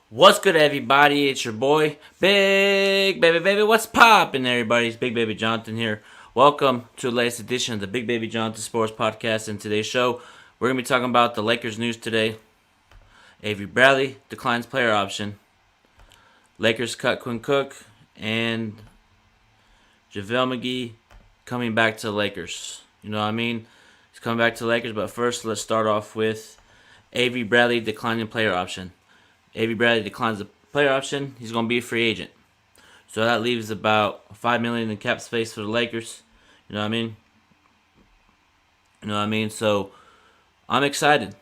What's good, everybody? It's your boy, Big Baby Baby. What's poppin', everybody? It's Big Baby Jonathan here. Welcome to the latest edition of the Big Baby Jonathan Sports Podcast. In today's show, we're going to be talking about the Lakers news today. Avery Bradley declines player option. Lakers cut Quinn Cook. And Javel Mcgee coming back to the Lakers. You know what I mean? He's coming back to the Lakers, but first, let's start off with Avery Bradley declining player option. Avery Bradley declines the player option. He's going to be a free agent. So that leaves about $5 million in cap space for the Lakers. You know what I mean? So I'm excited.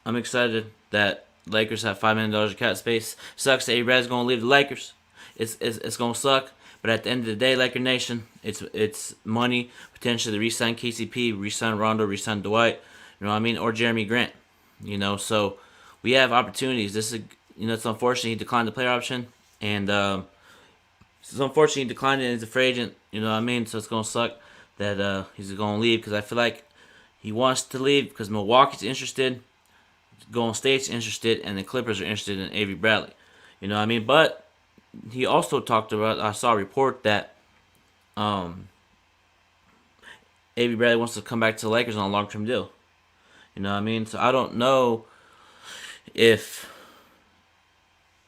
I'm excited that Lakers have $5 million in cap space. Sucks that Avery Bradley's going to leave the Lakers. It's going to suck. But at the end of the day, Laker Nation, it's money potentially to re-sign KCP, re-sign Rondo, re-sign Dwight. You know what I mean? Or Jeremy Grant. So we have opportunities. This is, it's unfortunate he declined the player option, and it's unfortunate he declined it as a free agent. You know what I mean? So it's gonna suck that he's gonna leave because I feel like he wants to leave because Milwaukee's interested, Golden State's interested, and the Clippers are interested in Avery Bradley. You know what I mean? But he also talked about. I saw a report that Avery Bradley wants to come back to the Lakers on a long-term deal. You know what I mean? So I don't know if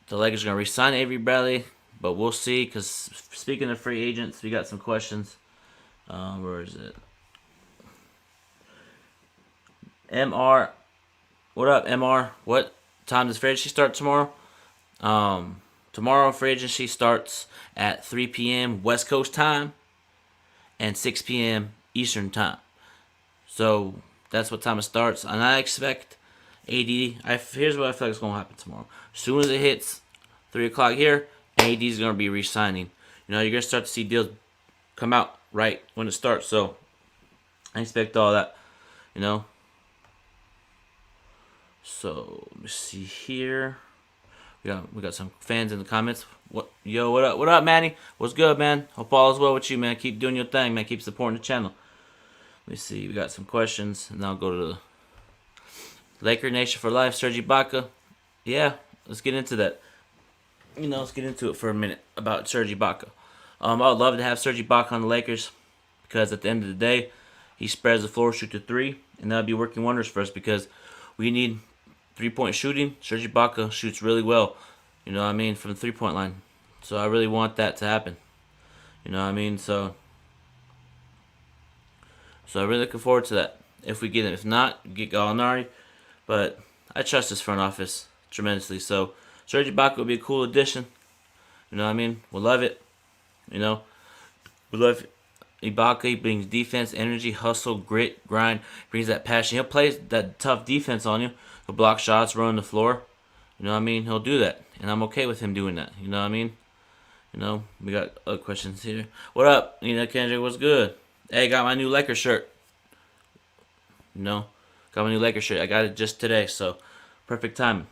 the Lakers are going to re-sign Avery Bradley, but we'll see. Because speaking of free agents, we got some questions. Where is it? MR. What up, MR? What time does free agency start tomorrow? Tomorrow free agency starts at 3 p.m. West Coast time and 6 p.m. Eastern time. So that's what time it starts. And I expect here's what I feel like is going to happen tomorrow. As soon as it hits 3 o'clock here, AD is going to be re-signing. You're going to start to see deals come out right when it starts. So I expect all that, So let me see here. We got some fans in the comments. What up? What up, Manny? What's good, man? Hope all is well with you, man. Keep doing your thing, man. Keep supporting the channel. Let me see. We got some questions, and I'll go to the Laker Nation for life. Serge Ibaka. Yeah, let's get into that. Let's get into it for a minute about Serge Ibaka. I would love to have Serge Ibaka on the Lakers because at the end of the day, he spreads the floor, shoot to three, and that would be working wonders for us because we need three-point shooting. Serge Ibaka shoots really well, from the three-point line. So I really want that to happen. So I'm really looking forward to that. If we get him. If not, get Gallinari. But I trust this front office tremendously. So Serge Ibaka will be a cool addition. We'll love it. We love Ibaka. He brings defense, energy, hustle, grit, grind. Brings that passion. He'll play that tough defense on you. He'll block shots, run the floor. He'll do that. And I'm okay with him doing that. We got other questions here. What up? Kendrick, what's good? Hey, got my new Lakers shirt. Got my new Lakers shirt. I got it just today, so perfect timing.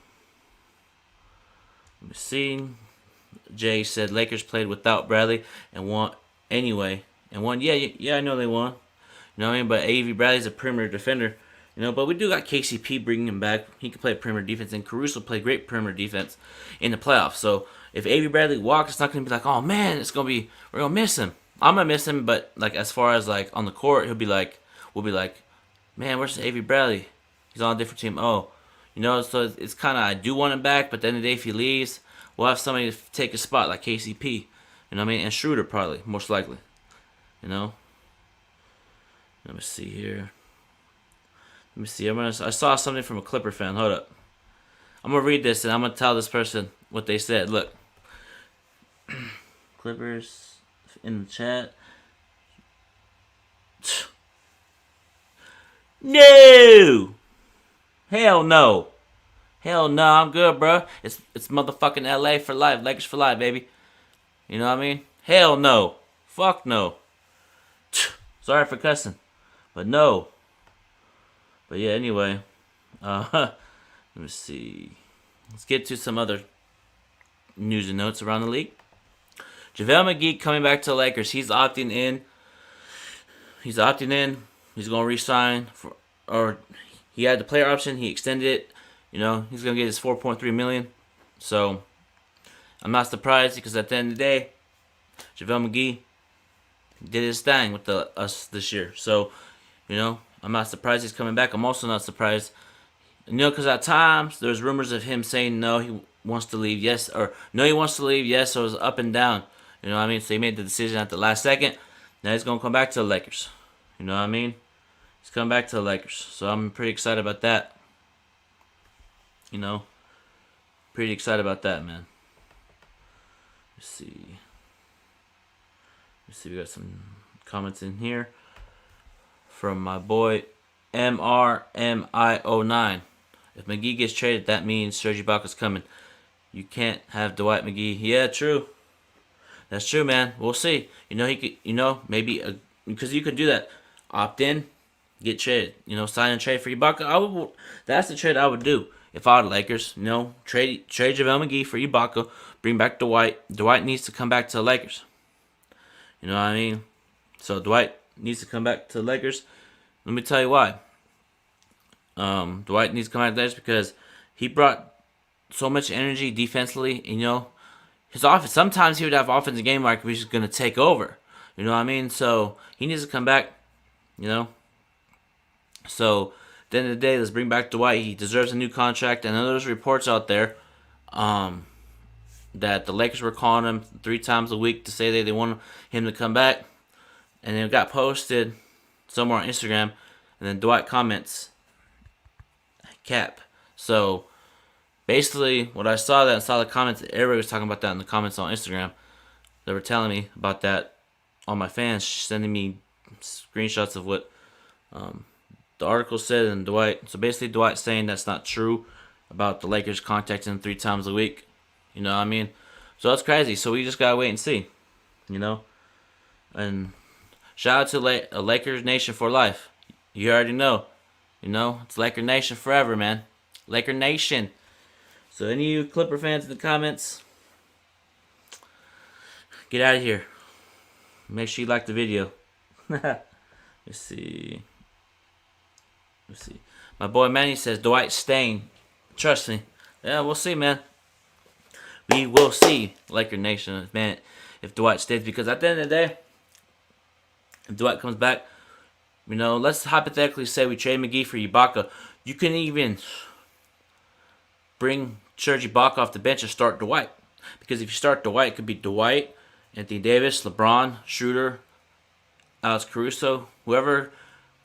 Let me see. Jay said Lakers played without Bradley and won anyway. And won. Yeah, I know they won. But Avery Bradley's a perimeter defender. But we do got KCP bringing him back. He can play perimeter defense, and Caruso played great perimeter defense in the playoffs. So if Avery Bradley walks, it's not going to be like, oh man, we're going to miss him. I'm going to miss him, but like as far as like on the court, we'll be like, man, where's Avery Bradley? He's on a different team. Oh, so it's kind of, I do want him back, but at the end of the day, if he leaves, we'll have somebody to take his spot, like KCP. And Schroeder probably, most likely. Let me see here. I saw something from a Clipper fan. Hold up. I'm going to read this, and I'm going to tell this person what they said. Look. Clippers in the chat. No! Hell no. Hell no, I'm good, bro. It's motherfucking LA for life. Lakers for life, baby. You know what I mean? Hell no. Fuck no. Sorry for cussing. But no. But yeah, anyway. Let me see. Let's get to some other news and notes around the league. Javel Mcgee coming back to the Lakers. He's opting in. He's going to re-sign or he had the player option. He extended it. He's going to get his $4.3 million. So I'm not surprised because at the end of the day, Javel Mcgee did his thing with us this year. So, I'm not surprised he's coming back. I'm also not surprised, because at times there's rumors of him saying no, he wants to leave, yes, or no, he wants to leave, yes, so it was up and down. You know what I mean? So he made the decision at the last second. Now he's going to come back to the Lakers. You know what I mean? He's coming back to the Lakers. So I'm pretty excited about that. Pretty excited about that, man. Let's see. We got some comments in here from my boy MRMI09. If Mcgee gets traded, that means Serge Ibaka's coming. You can't have Dwight McGee. Yeah, true. That's true, man. We'll see. He could. Maybe because you could do that. Opt in, get traded. Sign and trade for Ibaka. That's the trade I would do if I were the Lakers. Trade Javel McGee for Ibaka. Bring back Dwight. Dwight needs to come back to the Lakers. You know what I mean? So Dwight needs to come back to the Lakers. Let me tell you why. Dwight needs to come back to the Lakers because he brought so much energy defensively. His offense. Sometimes he would have offensive game where he's going to take over. You know what I mean? So he needs to come back. So at the end of the day, let's bring back Dwight. He deserves a new contract. And there's reports out there that the Lakers were calling him 3 times a week to say they want him to come back. And it got posted somewhere on Instagram. And then Dwight comments, cap. So basically, what I saw the comments, everybody was talking about that in the comments on Instagram. They were telling me about that. All my fans sending me screenshots of what the article said and Dwight. So basically, Dwight saying that's not true about the Lakers contacting him 3 times a week. You know what I mean? So that's crazy. So we just gotta wait and see. And shout out to Lakers Nation for life. You already know. It's Laker Nation forever, man. Laker Nation. So any of you Clipper fans in the comments, get out of here. Make sure you like the video. Let's see. My boy Manny says Dwight's staying. Trust me. Yeah, we'll see, man. We will see, Laker Nation, man, if Dwight stays. Because at the end of the day, if Dwight comes back, let's hypothetically say we trade Mcgee for Ibaka. You can even bring Serge Ibaka off the bench and start Dwight. Because if you start Dwight, it could be Dwight, Anthony Davis, LeBron, Schroeder, Alex Caruso, whoever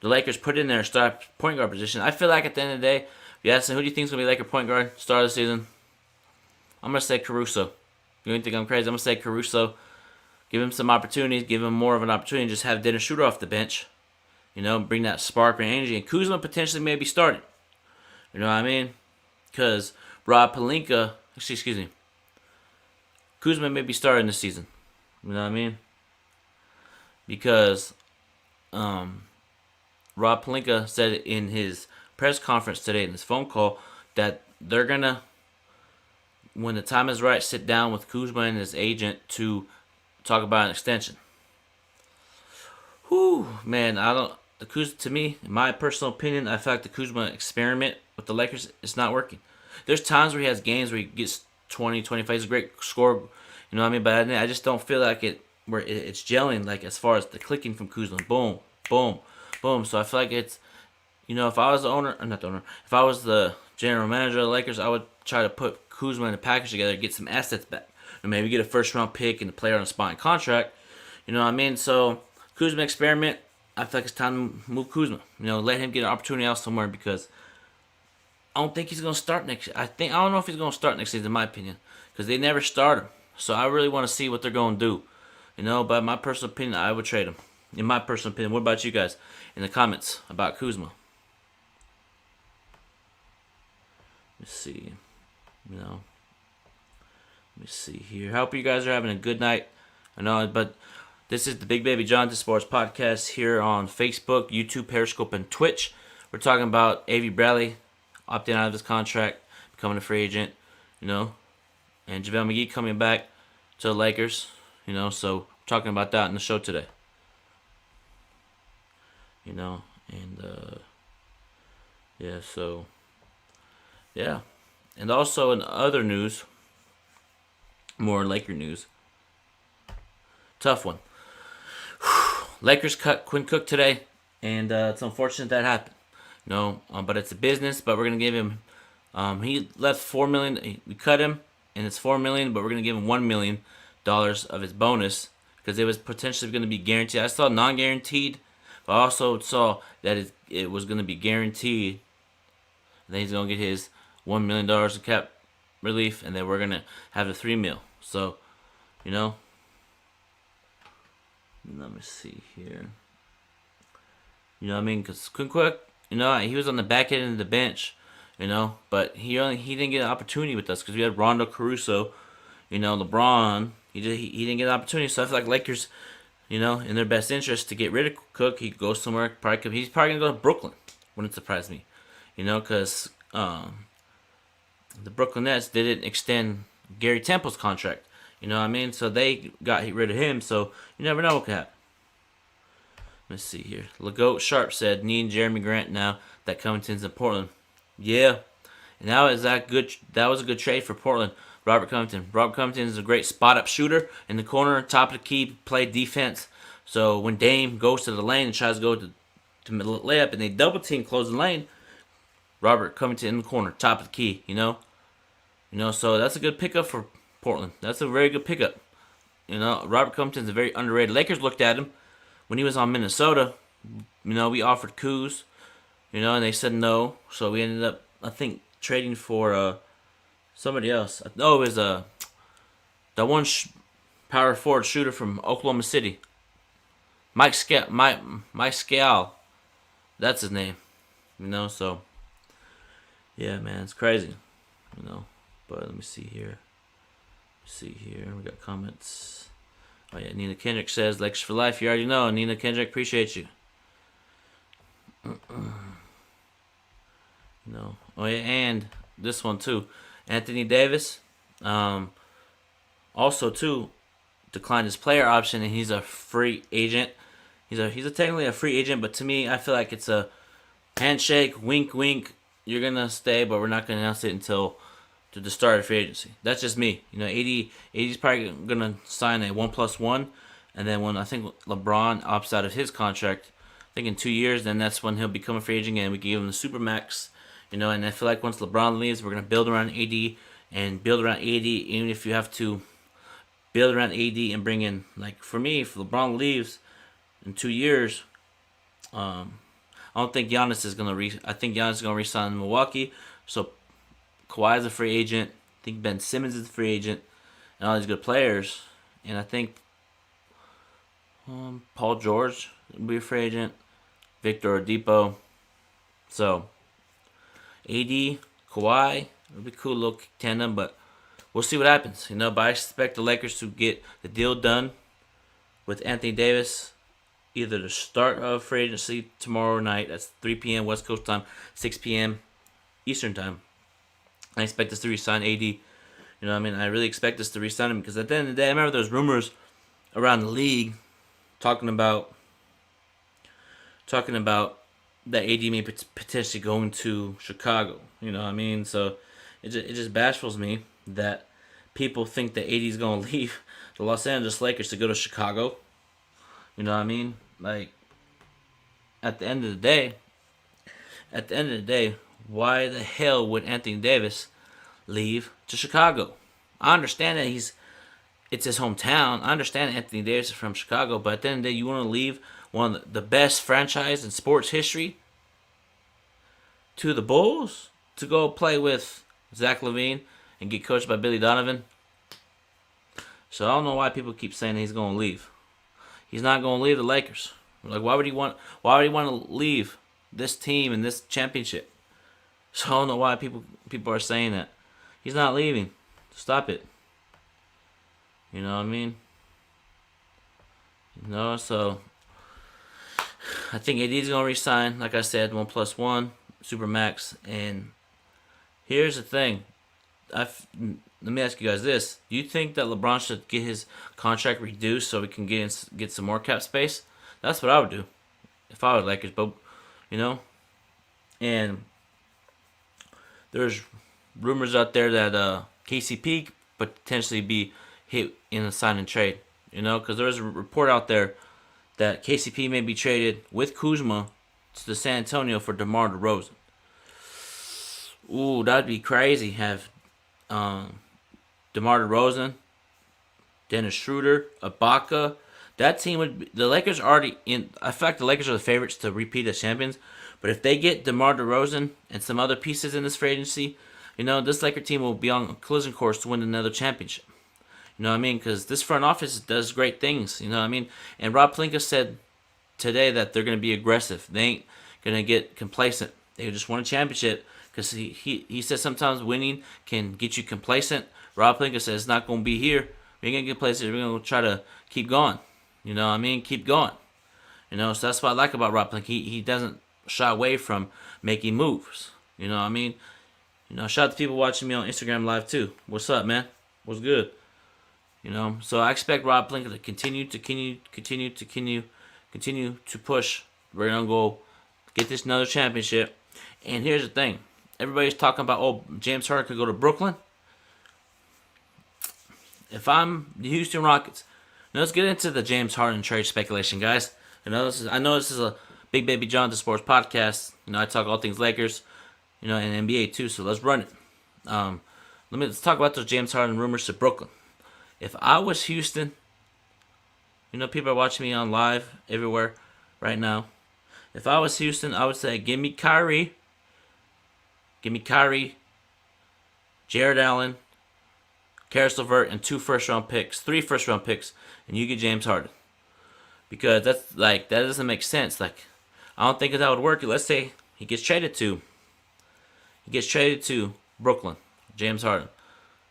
the Lakers put in there start point guard position. I feel like at the end of the day, if you ask them, who do you think is going to be Laker point guard start of the season? I'm going to say Caruso. You don't think I'm crazy? I'm going to say Caruso. Give him some opportunities. Give him more of an opportunity. Just have Dennis Schroeder off the bench. Bring that spark and energy. And Kuzma potentially maybe starting. You know what I mean? Because Rob Pelinka, excuse me, Kuzma may be starting this season. You know what I mean? Because Rob Pelinka said in his press conference today, in his phone call, that they're going to, when the time is right, sit down with Kuzma and his agent to talk about an extension. Whew, man, the Kuzma, to me, in my personal opinion, I feel like the Kuzma experiment with the Lakers is not working. There's times where he has games where he gets 20, 25. He's a great scorer, you know what I mean? But I just don't feel like it's gelling, like as far as the clicking from Kuzma. Boom, boom, boom. So I feel like it's, if I was the owner, or not the owner, if I was the general manager of the Lakers, I would try to put Kuzma in a package together, get some assets back. And maybe get a first-round pick and a player on a spot contract. You know what I mean? So, Kuzma experiment, I feel like it's time to move Kuzma. Let him get an opportunity else somewhere because I don't think he's going to start next year. I don't know if he's going to start next season, in my opinion, because they never start him. So, I really want to see what they're going to do. But my personal opinion, I would trade him. In my personal opinion. What about you guys in the comments about Kuzma? Let's see. Let me see here. I hope you guys are having a good night. I know, but this is the Big Baby Jonathan Sports Podcast here on Facebook, YouTube, Periscope, and Twitch. We're talking about Avery Bradley opting out of his contract, becoming a free agent, and JaVale McGee coming back to the Lakers, so we're talking about that in the show today. Yeah. And also in other news, more Laker news. Tough one. Lakers cut Quinn Cook today, and it's unfortunate that happened. But it's a business. But we're gonna give him. He left $4 million. We cut him, and it's $4 million. But we're gonna give him $1 million of his bonus because it was potentially gonna be guaranteed. I saw non-guaranteed, but I also saw that it was gonna be guaranteed. And then he's gonna get his $1 million of cap relief, and then we're gonna have the $3 million. So, let me see here. Because Quinn Cook, he was on the back end of the bench, but he didn't get an opportunity with us because we had Rondo, Caruso, LeBron. He didn't get an opportunity, so I feel like Lakers, in their best interest to get rid of Cook, he goes somewhere. He's probably gonna go to Brooklyn. Wouldn't surprise me, because the Brooklyn Nets didn't extend Gary Temple's contract. So they got rid of him. So you never know what could happen. Let's see here. Legoat Sharp said, "Need Jeremy Grant now that Covington's in Portland." Yeah, and that was a good trade for Portland. Robert Covington is a great spot-up shooter in the corner, top of the key, play defense. So when Dame goes to the lane and tries to go to layup and they double team closing lane, Robert Covington in the corner, top of the key. So that's a good pickup for Portland. That's a very good pickup. Robert Covington's a very underrated. Lakers looked at him when he was on Minnesota. We offered Kuz, and they said no. So we ended up, I think, trading for somebody else. No, it was that one power forward shooter from Oklahoma City. Mike Scale. That's his name. So yeah, man, it's crazy. But let me see here. We got comments. Oh yeah, Nina Kendrick says, "Lakers for life." You already know, Nina Kendrick. Appreciate you. Oh yeah, and this one too. Anthony Davis, also too, declined his player option, and he's a free agent. He's technically a free agent, but to me, I feel like it's a handshake, wink, wink. You're gonna stay, but we're not gonna announce it until to the start of free agency. That's just me. AD's probably gonna sign a 1+1, and then when I think LeBron opts out of his contract, I think in 2 years, then that's when he'll become a free agent, and we can give him the supermax. And I feel like once LeBron leaves, we're gonna build around AD and build around AD. Even if you have to build around AD and bring in, like for me, if LeBron leaves in 2 years, I don't think Giannis is gonna I think Giannis is gonna resign in Milwaukee. So Kawhi is a free agent. I think Ben Simmons is a free agent, and all these good players. And I think Paul George will be a free agent. Victor Oladipo. So AD, Kawhi, it'll be a cool little tandem, but we'll see what happens. But I expect the Lakers to get the deal done with Anthony Davis either the start of free agency tomorrow night. That's 3 p.m. West Coast time, 6 p.m. Eastern time. I expect us to re-sign AD. I really expect us to re-sign him because at the end of the day, I remember there was rumors around the league talking about that AD may potentially going to Chicago. So it just bashfuls me that people think that AD is going to leave the Los Angeles Lakers to go to Chicago. Like at the end of the day, why the hell would Anthony Davis leave to Chicago? I understand that it's his hometown. I understand Anthony Davis is from Chicago, but at the end of the day, you want to leave one of the best franchise in sports history to the Bulls to go play with Zach LaVine and get coached by Billy Donovan? So I don't know why people keep saying that he's going to leave. He's not going to leave the Lakers. Like, why would he want to leave this team and this championship? So I don't know why people are saying that. He's not leaving. Stop it. You know what I mean? So I think AD's going to resign, like I said, 1+1, Supermax. And here's the thing. Let me ask you guys this. Do you think that LeBron should get his contract reduced so we can get some more cap space? That's what I would do if I was Lakers. But, and there's rumors out there that KCP potentially be hit in a sign and trade. Because there was a report out there that KCP may be traded with Kuzma to the San Antonio for DeMar DeRozan. Ooh, that'd be crazy. Have DeMar DeRozan, Dennis Schroeder, Ibaka. That team would be, the Lakers already in. I feel like the Lakers are the favorites to repeat as champions. But if they get DeMar DeRozan and some other pieces in this free agency, this Laker team will be on a collision course to win another championship. You know what I mean? Because this front office does great things. You know what I mean? And Rob Pelinka said today that they're going to be aggressive. They ain't going to get complacent. They just won a championship. Because he said sometimes winning can get you complacent. Rob Pelinka says it's not going to be here. We're going to get complacent. We're going to try to keep going. You know what I mean? Keep going. So that's what I like about Rob Pelinka. He doesn't shy away from making moves. You know what I mean? Shout out to people watching me on Instagram Live too. What's up, man? What's good? So I expect Rob Pelinka to continue to push. We're going to go get this another championship. And here's the thing. Everybody's talking about, James Harden could go to Brooklyn. If I'm the Houston Rockets, let's get into the James Harden trade speculation, guys. I know this is a Big Baby Jonathan Sports podcast. I talk all things Lakers, and NBA too. So let's run it. Let's talk about those James Harden rumors to Brooklyn. If I was Houston, people are watching me on live everywhere right now. If I was Houston, I would say, give me Kyrie, Jared Allen, Karis LeVert, and 3 first-round picks, and you get James Harden. Because that doesn't make sense. I don't think that would work. Let's say he gets traded to Brooklyn, James Harden.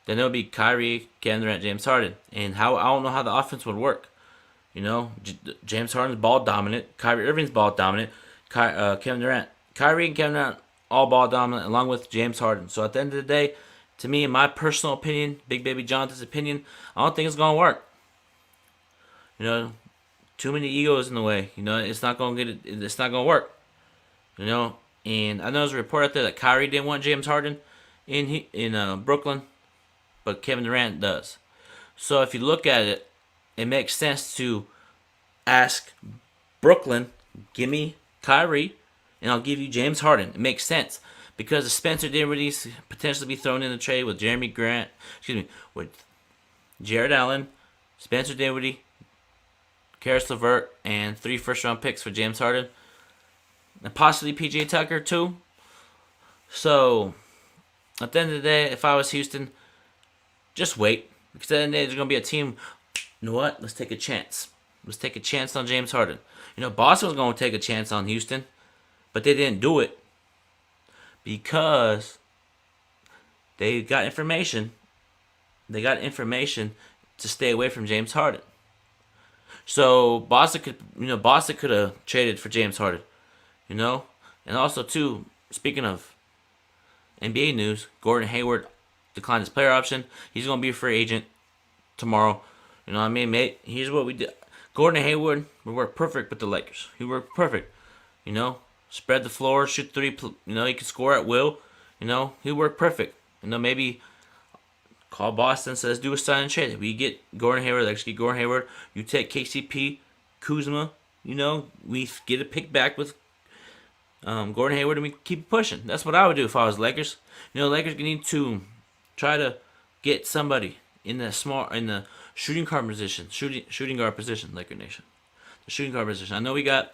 Then it'll be Kyrie, Kevin Durant, James Harden. And I don't know how the offense would work. James Harden's ball dominant. Kyrie Irving's ball dominant. Kevin Durant. Kyrie and Kevin Durant all ball dominant along with James Harden. So at the end of the day, to me, in my personal opinion, Big Baby Jonathan's opinion, I don't think it's going to work. Too many egos in the way. It's not going to work. And I know there's a report out there that Kyrie didn't want James Harden in Brooklyn, but Kevin Durant does. So if you look at it, it makes sense to ask Brooklyn, give me Kyrie, and I'll give you James Harden. It makes sense because if Spencer Dinwiddie potentially be thrown in the trade with with Jared Allen, Spencer Dinwiddie, Karis LeVert, and 3 first-round picks for James Harden, and possibly PJ Tucker too. So at the end of the day, if I was Houston, just wait. Because at the end of the day, there's going to be a team, you know what? Let's take a chance. Let's take a chance on James Harden. Boston was going to take a chance on Houston, but they didn't do it because they got information. They got information to stay away from James Harden. So Boston could have traded for James Harden, and also too, speaking of NBA news, Gordon Hayward declined his player option. He's going to be a free agent tomorrow. You know what I mean, mate? Here's what we did. Gordon Hayward would work perfect with the Lakers. He worked perfect. Spread the floor, shoot 3. He can score at will. He worked perfect. Maybe call Boston, says let's do a sign and trade. We get Gordon Hayward. Let's get Gordon Hayward. You take KCP, Kuzma. We get a pick back with Gordon Hayward, and we keep pushing. That's what I would do if I was Lakers. Lakers need to try to get somebody in the shooting guard position, Laker Nation. The shooting guard position. I know we got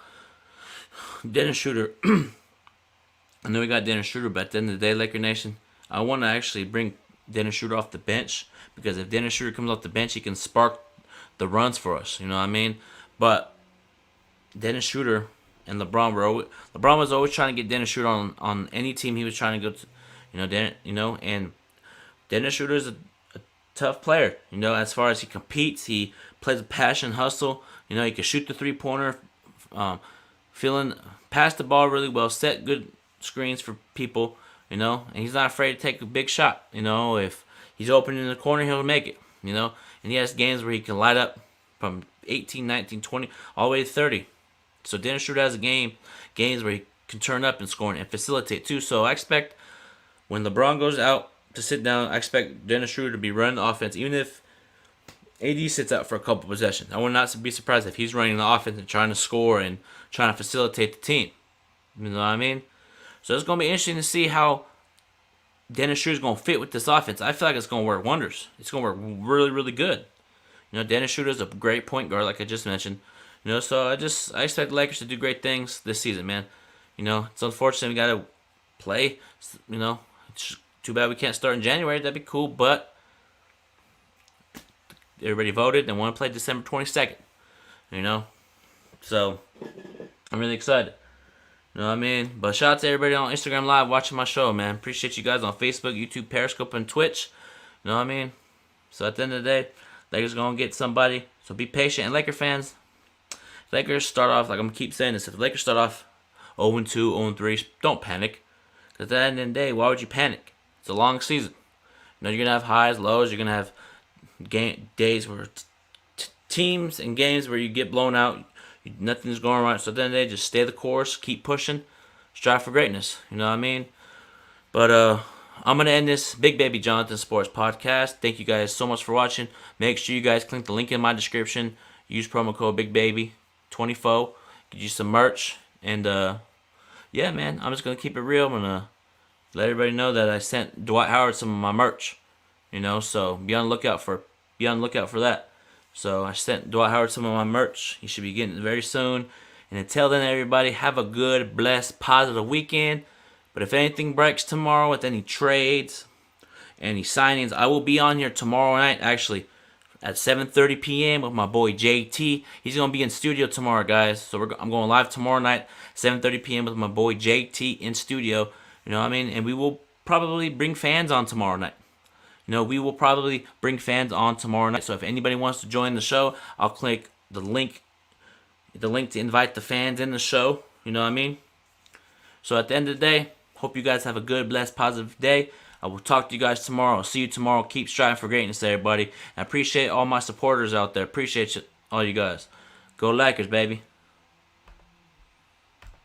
Dennis Schroeder. But at the end of the day, Laker Nation, I want to actually bring Dennis Schroeder off the bench, because if Dennis Schroeder comes off the bench, he can spark the runs for us. You know what I mean? But Dennis Schroeder and LeBron was always trying to get Dennis Schroeder on any team he was trying to go to. And Dennis Schroeder is a tough player. As far as he competes, he plays with passion, hustle. He can shoot the 3-pointer, pass the ball really well, set good screens for people. And he's not afraid to take a big shot. If he's open in the corner, he'll make it. And he has games where he can light up from 18, 19, 20, all the way to 30. So Dennis Schroeder has games where he can turn up and score and facilitate too. So I expect when LeBron goes out to sit down, I expect Dennis Schroeder to be running the offense. Even if AD sits out for a couple possessions. I would not be surprised if he's running the offense and trying to score and trying to facilitate the team. You know what I mean? So it's going to be interesting to see how Dennis Schroeder's going to fit with this offense. I feel like it's going to work wonders. It's going to work really, really good. You know, Dennis Schroeder's a great point guard, like I just mentioned. You know, so I expect the Lakers to do great things this season, man. You know, it's unfortunate we got to play. You know, it's too bad we can't start in January. That'd be cool, but everybody voted and want to play December 22nd. You know, so I'm really excited. You know what I mean? But shout out to everybody on Instagram Live watching my show, man. Appreciate you guys on Facebook, YouTube, Periscope, and Twitch. You know what I mean? So at the end of the day, Lakers going to get somebody. So be patient. And Laker fans, if Lakers start off, like I'm going to keep saying this, if the Lakers start off 0-2, 0-3, don't panic. Because at the end of the day, why would you panic? It's a long season. You know, you're going to have highs, lows. You're going to have days where teams and games where you get blown out. Nothing's going right. So at the end of the day, just stay the course, keep pushing, strive for greatness. You know what I mean? But I'm going to end this Big Baby Jonathan Sports Podcast. Thank you guys so much for watching. Make sure you guys click the link in my description. Use promo code BigBaby24. Get you some merch. And yeah, man, I'm just going to keep it real. I'm going to let everybody know that I sent Dwight Howard some of my merch. You know, so be on the lookout for that. So I sent Dwight Howard some of my merch. He should be getting it very soon. And until then, everybody, have a good, blessed, positive weekend. But if anything breaks tomorrow with any trades, any signings, I will be on here tomorrow night, actually, at 7:30 p.m. with my boy JT. He's going to be in studio tomorrow, guys. So I'm going live tomorrow night, 7:30 p.m. with my boy JT in studio. You know what I mean? And we will probably bring fans on tomorrow night. You know, we will probably bring fans on tomorrow night. So if anybody wants to join the show, I'll click the link to invite the fans in the show. You know what I mean? So at the end of the day, hope you guys have a good, blessed, positive day. I will talk to you guys tomorrow. I'll see you tomorrow. Keep striving for greatness, everybody. I appreciate all my supporters out there. Appreciate all you guys. Go Lakers, baby.